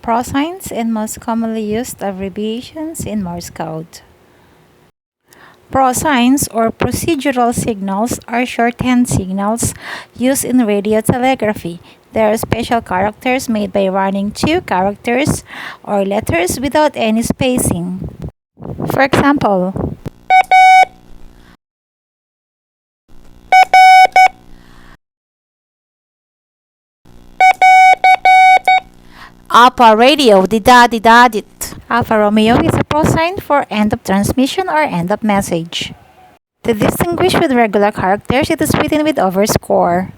Prosigns and most commonly used abbreviations in Morse code. Prosigns or procedural signals are shorthand signals used in radio telegraphy. They are special characters made by running two characters or letters without any spacing. For example, Alpha Radio, dida-dida-dit. Alpha Romeo is a prosign for end of transmission or end of message. To distinguish with regular characters, it is written with overscore.